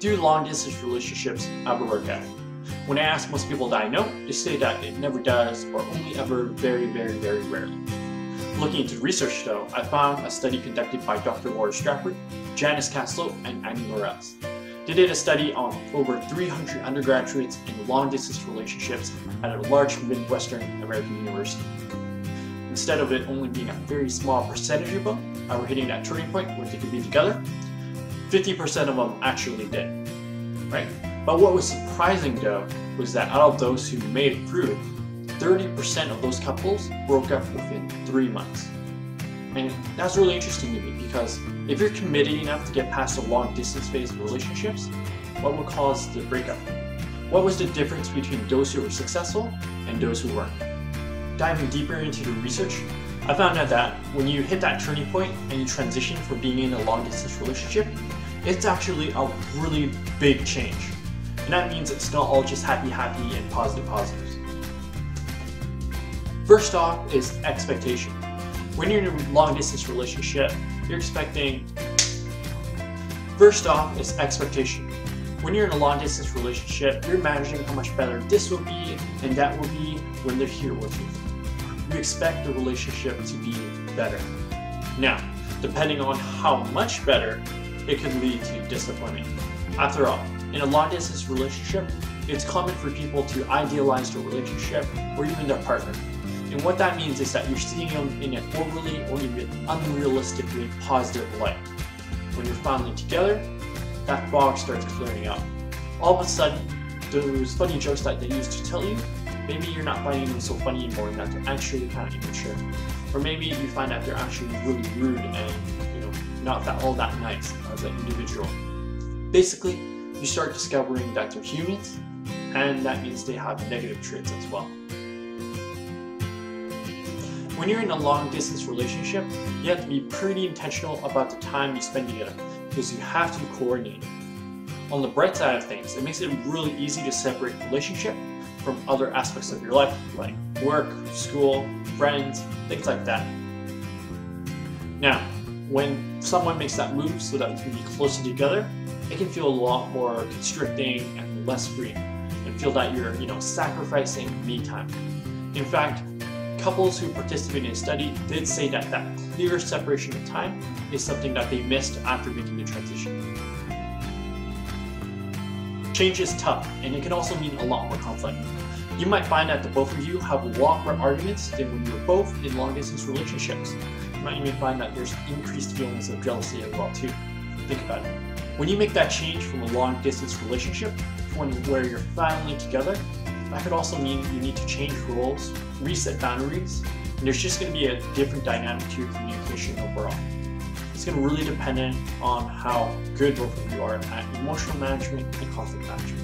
Do long-distance relationships ever work out? When I ask most people that I know, they say that it never does or only ever very rarely. Looking into the research though, I found a study conducted by Dr. Laura Strafford, Janessa, and Merolla. They did a study on over 300 undergraduates in long-distance relationships at a large Midwestern American university. Instead of it only being a very small percentage of them that were hitting that turning point where they could be together, 50% of them actually did, right? But what was surprising though was that out of those who made it through, 30% of those couples broke up within 3 months. And that's really interesting to me because if you're committed enough to get past the long distance phase of relationships, what would cause the breakup? What was the difference between those who were successful and those who weren't? Diving deeper into the research, I found out that when you hit that turning point and you transition from being in a long distance relationship, it's actually a really big change. And that means it's not all just happy and positives. First off is expectation. When you're in a long distance relationship, you're expecting... First off is expectation. When you're in a long distance relationship, you're imagining how much better this will be and that will be when they're here with you. You expect the relationship to be better. Now, depending on how much better, it could lead to disappointment. After all, in a long distance relationship, it's common for people to idealize their relationship or even their partner. And what that means is that you're seeing them in an overly or even unrealistically positive light. When you're finally together, that fog starts clearing up. All of a sudden, those funny jokes that they used to tell you, maybe you're not finding them so funny anymore and that they're actually kind of immature. Or maybe you find that they're actually really rude and not all that nice as an individual. Basically, you start discovering that they're humans, and that means they have negative traits as well. When you're in a long distance relationship, you have to be pretty intentional about the time you spend together because you have to coordinate. On the bright side of things, it makes it really easy to separate relationship from other aspects of your life, like work, school, friends, things like that. Now, when someone makes that move so that you can be closer together, it can feel a lot more constricting and less free, and feel that you're, sacrificing me time. In fact, couples who participated in a study did say that clear separation of time is something that they missed after making the transition. Change is tough, and it can also mean a lot more conflict. You might find that the both of you have a lot more arguments than when you're both in long-distance relationships. You might even find that there's increased feelings of jealousy as well too. Think about it. When you make that change from a long-distance relationship to one where you're finally together, that could also mean you need to change roles, reset boundaries, and there's just going to be a different dynamic to your communication overall. It's going to really depend on how good both of you are at emotional management and conflict management.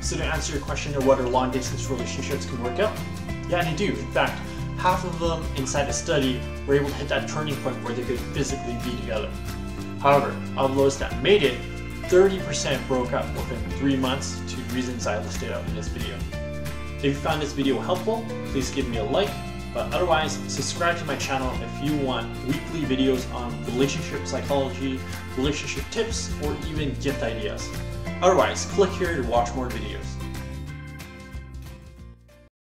So to answer your question of whether long-distance relationships can work out, yeah, they do. In fact, half of them inside the study were able to hit that turning point where they could physically be together. However, of those that made it, 30% broke up within 3 months due to reasons I listed out in this video. If you found this video helpful, please give me a like, but otherwise, subscribe to my channel if you want weekly videos on relationship psychology, relationship tips, or even gift ideas. Otherwise, click here to watch more videos.